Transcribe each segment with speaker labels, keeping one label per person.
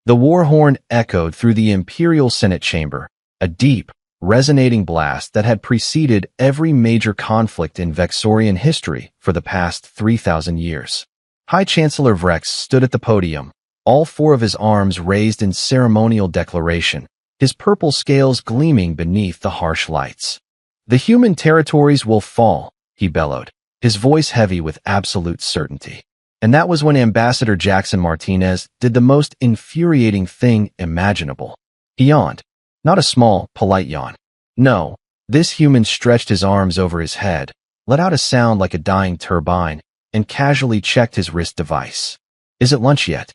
Speaker 1: The war horn echoed through the Imperial Senate chamber, a deep, resonating blast that had preceded every major conflict in Vexorian history for the past 3,000 years. High Chancellor Vrex stood at the podium, all four of his arms raised in ceremonial declaration, his purple scales gleaming beneath the harsh lights. "The human territories will fall," he bellowed, his voice heavy with absolute certainty. And that was when Ambassador Jackson Martinez did the most infuriating thing imaginable. He yawned. Not a small, polite yawn. No, this human stretched his arms over his head, let out a sound like a dying turbine, and casually checked his wrist device. "Is it lunch yet?"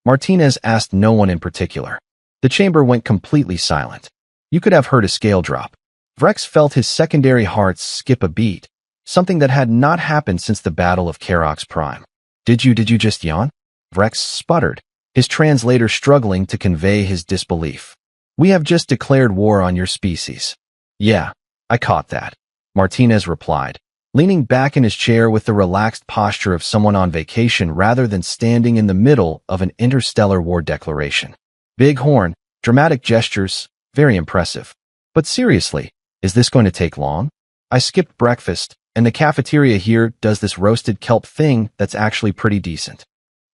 Speaker 1: Martinez asked no one in particular. The chamber went completely silent. You could have heard a scale drop. Vrex felt his secondary heart skip a beat, something that had not happened since the Battle of Karox Prime. Did you just yawn?" Vrex sputtered, his translator struggling to convey his disbelief. "We have just declared war on your species." "Yeah, I caught that," Martinez replied, leaning back in his chair with the relaxed posture of someone on vacation rather than standing in the middle of an interstellar war declaration. Big horn, dramatic gestures, very impressive. But seriously, is this going to take long? I skipped breakfast, and the cafeteria here does this roasted kelp thing that's actually pretty decent.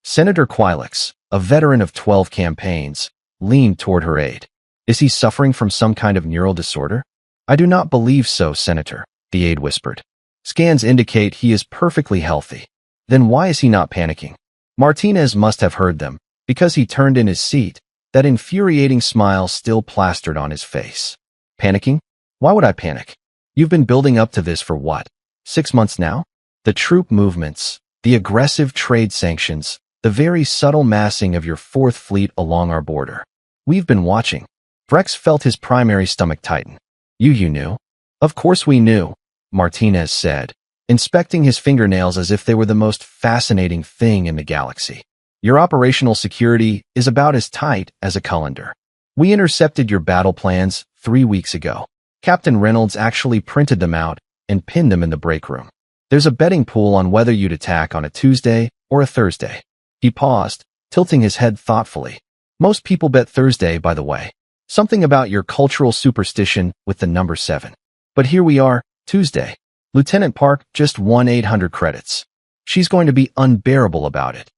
Speaker 1: Senator Quilix, a veteran of 12 campaigns, leaned toward her aide. "Is he suffering from some kind of neural disorder?" "I do not believe so, Senator," the aide whispered. "Scans indicate he is perfectly healthy." "Then why is he not panicking?" Martinez must have heard them, because he turned in his seat, that infuriating smile still plastered on his face. "Panicking? Why would I panic? You've been building up to this for what? 6 months now? The troop movements, the aggressive trade sanctions, the very subtle massing of your 4th Fleet along our border. We've been watching." Vrex felt his primary stomach tighten. You knew?" "Of course we knew," Martinez said, inspecting his fingernails as if they were the most fascinating thing in the galaxy. "Your operational security is about as tight as a colander. We intercepted your battle plans 3 weeks ago. Captain Reynolds actually printed them out and pinned them in the break room. There's a betting pool on whether you'd attack on a Tuesday or a Thursday." He paused, tilting his head thoughtfully. "Most people bet Thursday, by the way. Something about your cultural superstition with the number 7. But here we are, Tuesday. Lieutenant Park just won 800 credits. She's going to be unbearable about it."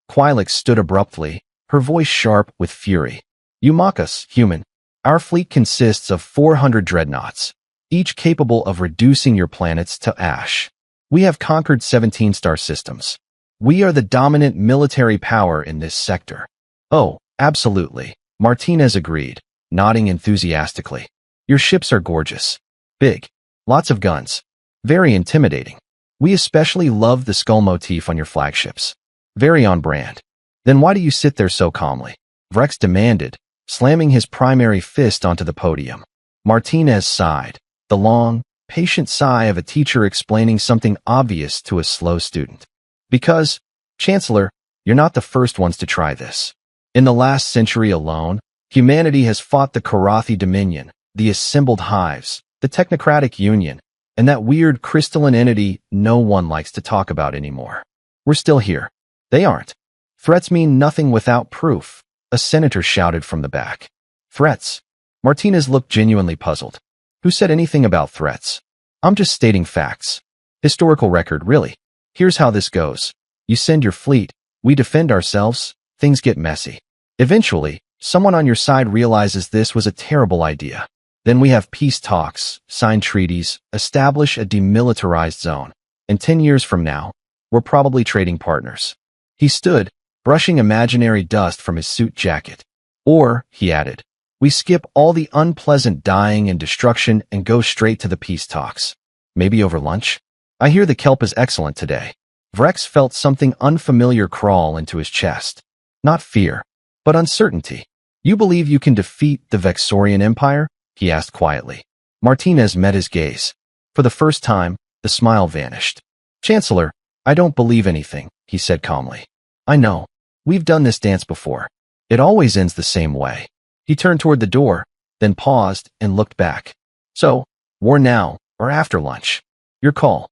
Speaker 1: Quilix stood abruptly, her voice sharp with fury. "You mock us, human. Our fleet consists of 400 dreadnoughts, each capable of reducing your planets to ash. We have conquered 17 star systems. We are the dominant military power in this sector." "Oh, absolutely," Martinez agreed, nodding enthusiastically. "Your ships are gorgeous. Big. Lots of guns. Very intimidating. We especially love the skull motif on your flagships. Very on brand. Then why do you sit there so calmly?" Vrex demanded, slamming his primary fist onto the podium. Martinez sighed, the long, patient sigh of a teacher explaining something obvious to a slow student. "Because, Chancellor, you're not the first ones to try this. In the last century alone, humanity has fought the Karathi Dominion, the Assembled Hives, the Technocratic Union, and that weird crystalline entity no one likes to talk about anymore. We're still here. They aren't. Threats mean nothing without proof," a senator shouted from the back. "Threats?" Martinez looked genuinely puzzled. "Who said anything about threats? I'm just stating facts. Historical record, really. Here's how this goes. You send your fleet, we defend ourselves, things get messy. Eventually, someone on your side realizes this was a terrible idea. Then we have peace talks, sign treaties, establish a demilitarized zone. And 10 years from now, we're probably trading partners." He stood, brushing imaginary dust from his suit jacket. "Or," he added, "we skip all the unpleasant dying and destruction and go straight to the peace talks. Maybe over lunch? I hear the kelp is excellent today." Vrex felt something unfamiliar crawl into his chest. Not fear, but uncertainty. "You believe you can defeat the Vexorian Empire?" he asked quietly. Martinez met his gaze. For the first time, the smile vanished. "Chancellor, I don't believe anything," he said calmly. "I know. We've done this dance before. It always ends the same way." He turned toward the door, then paused and looked back. "So, war now or after lunch? Your call."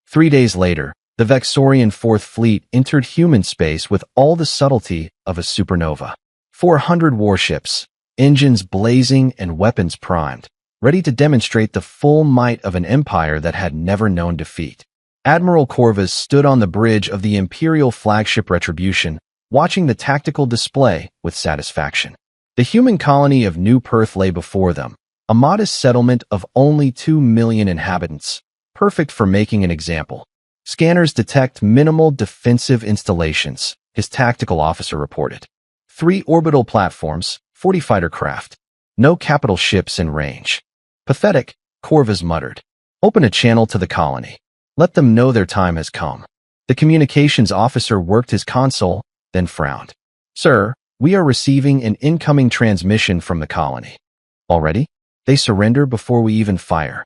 Speaker 1: 3 days later, the Vexorian 4th Fleet entered human space with all the subtlety of a supernova. 400 warships, engines blazing and weapons primed, ready to demonstrate the full might of an empire that had never known defeat. Admiral Corvus stood on the bridge of the Imperial flagship Retribution, watching the tactical display with satisfaction. The human colony of New Perth lay before them, a modest settlement of only 2 million inhabitants, perfect for making an example. Scanners detect minimal defensive installations, his tactical officer reported. 3 orbital platforms, 40 fighter craft. No capital ships in range. Pathetic, Corvus muttered. Open a channel to the colony. Let them know their time has come. The communications officer worked his console, then frowned. Sir, we are receiving an incoming transmission from the colony. Already? They surrender before we even fire.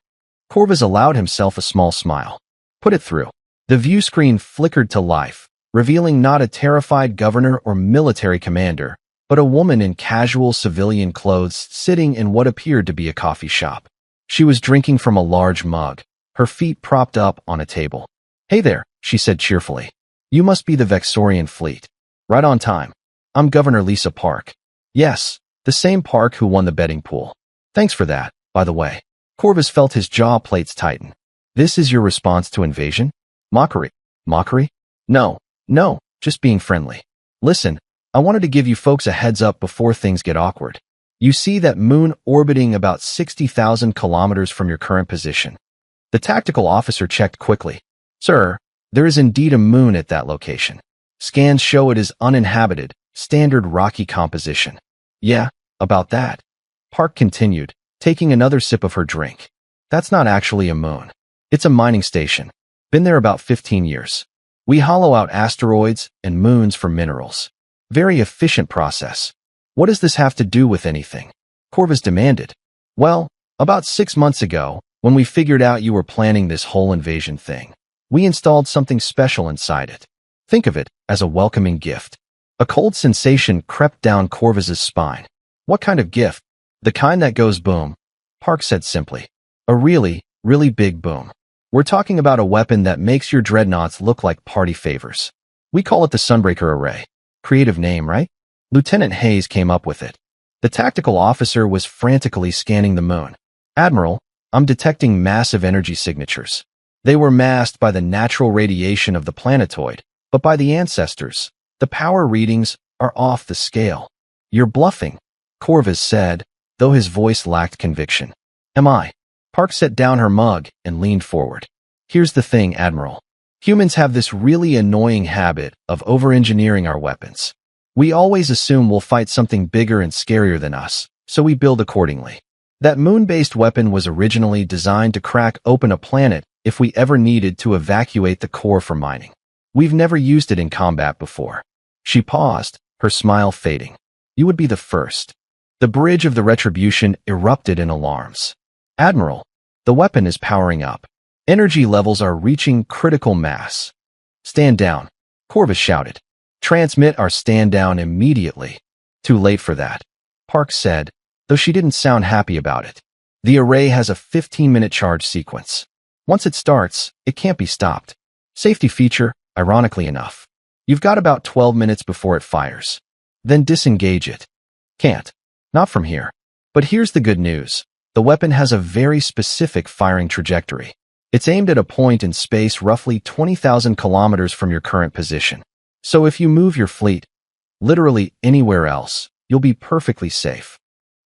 Speaker 1: Corvus allowed himself a small smile. Put it through. The view screen flickered to life, revealing not a terrified governor or military commander, but a woman in casual civilian clothes sitting in what appeared to be a coffee shop. She was drinking from a large mug, her feet propped up on a table. Hey there, she said cheerfully. You must be the Vexorian fleet. Right on time. I'm Governor Lisa Park. Yes, the same Park who won the betting pool. Thanks for that, by the way. Corvus felt his jaw plates tighten. This is your response to invasion? Mockery. Mockery? No, just being friendly. Listen, I wanted to give you folks a heads up before things get awkward. You see that moon orbiting about 60,000 kilometers from your current position. The tactical officer checked quickly. Sir, there is indeed a moon at that location. Scans show it is uninhabited, standard rocky composition. Yeah, about that. Park continued, taking another sip of her drink. That's not actually a moon. It's a mining station. Been there about 15 years. We hollow out asteroids and moons for minerals. Very efficient process. What does this have to do with anything? Corvus demanded. Well, about 6 months ago, when we figured out you were planning this whole invasion thing, we installed something special inside it. Think of it as a welcoming gift. A cold sensation crept down Corvus's spine. What kind of gift? The kind that goes boom, Park said simply. A really, really big boom. We're talking about a weapon that makes your dreadnoughts look like party favors. We call it the Sunbreaker Array. Creative name, right? Lieutenant Hayes came up with it. The tactical officer was frantically scanning the moon. Admiral, I'm detecting massive energy signatures. They were masked by the natural radiation of the planetoid, but by the ancestors, the power readings are off the scale. You're bluffing, Corvus said, though his voice lacked conviction. Am I? Park set down her mug and leaned forward. Here's the thing, Admiral. Humans have this really annoying habit of over-engineering our weapons. We always assume we'll fight something bigger and scarier than us, so we build accordingly. That moon-based weapon was originally designed to crack open a planet if we ever needed to evacuate the core for mining. We've never used it in combat before. She paused, her smile fading. You would be the first. The bridge of the Retribution erupted in alarms. Admiral, the weapon is powering up. Energy levels are reaching critical mass. Stand down, Corvus shouted. Transmit our stand down immediately. Too late for that, Park said, though she didn't sound happy about it. The array has a 15-minute charge sequence. Once it starts, it can't be stopped. Safety feature, ironically enough. You've got about 12 minutes before it fires. Then disengage it. Can't. Not from here. But here's the good news. The weapon has a very specific firing trajectory. It's aimed at a point in space roughly 20,000 kilometers from your current position. So if you move your fleet, literally anywhere else, you'll be perfectly safe.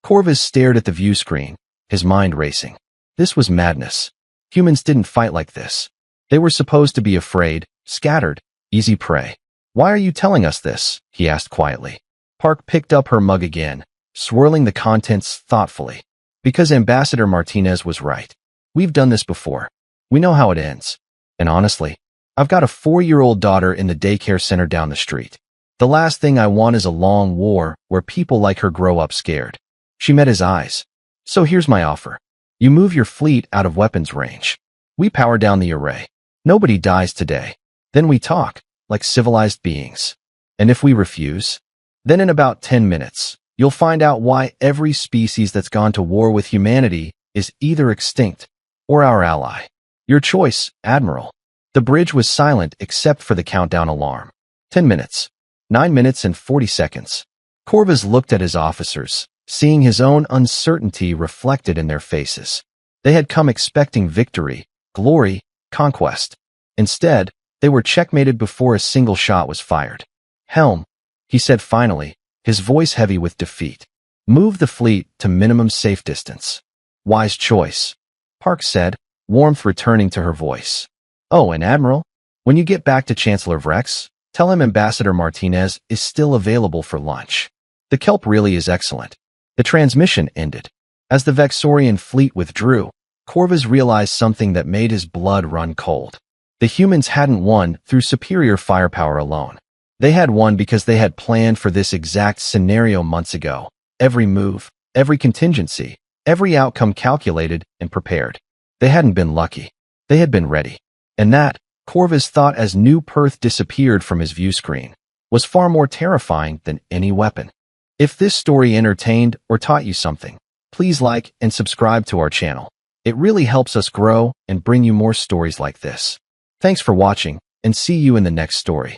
Speaker 1: Corvus stared at the view screen, his mind racing. This was madness. Humans didn't fight like this. They were supposed to be afraid, scattered, easy prey. Why are you telling us this? He asked quietly. Park picked up her mug again, swirling the contents thoughtfully. Because Ambassador Martinez was right. We've done this before. We know how it ends. And honestly, I've got a 4-year-old daughter in the daycare center down the street. The last thing I want is a long war where people like her grow up scared. She met his eyes. So here's my offer. You move your fleet out of weapons range. We power down the array. Nobody dies today. Then we talk, like civilized beings. And if we refuse, then in about 10 minutes, you'll find out why every species that's gone to war with humanity is either extinct or our ally. Your choice, Admiral. The bridge was silent except for the countdown alarm. 10 minutes. 9 minutes and 40 seconds. Corvus looked at his officers, seeing his own uncertainty reflected in their faces. They had come expecting victory, glory, conquest. Instead, they were checkmated before a single shot was fired. "Helm," he said finally, his voice heavy with defeat. "Move the fleet to minimum safe distance." "Wise choice," Park said, warmth returning to her voice. "Oh, and Admiral, when you get back to Chancellor Vrex, tell him Ambassador Martinez is still available for lunch. The kelp really is excellent." The transmission ended. As the Vexorian fleet withdrew, Corvus realized something that made his blood run cold. The humans hadn't won through superior firepower alone. They had won because they had planned for this exact scenario months ago. Every move, every contingency, every outcome calculated and prepared. They hadn't been lucky. They had been ready. And that, Corvus thought as New Perth disappeared from his view screen, was far more terrifying than any weapon. If this story entertained or taught you something, please like and subscribe to our channel. It really helps us grow and bring you more stories like this. Thanks for watching, and see you in the next story.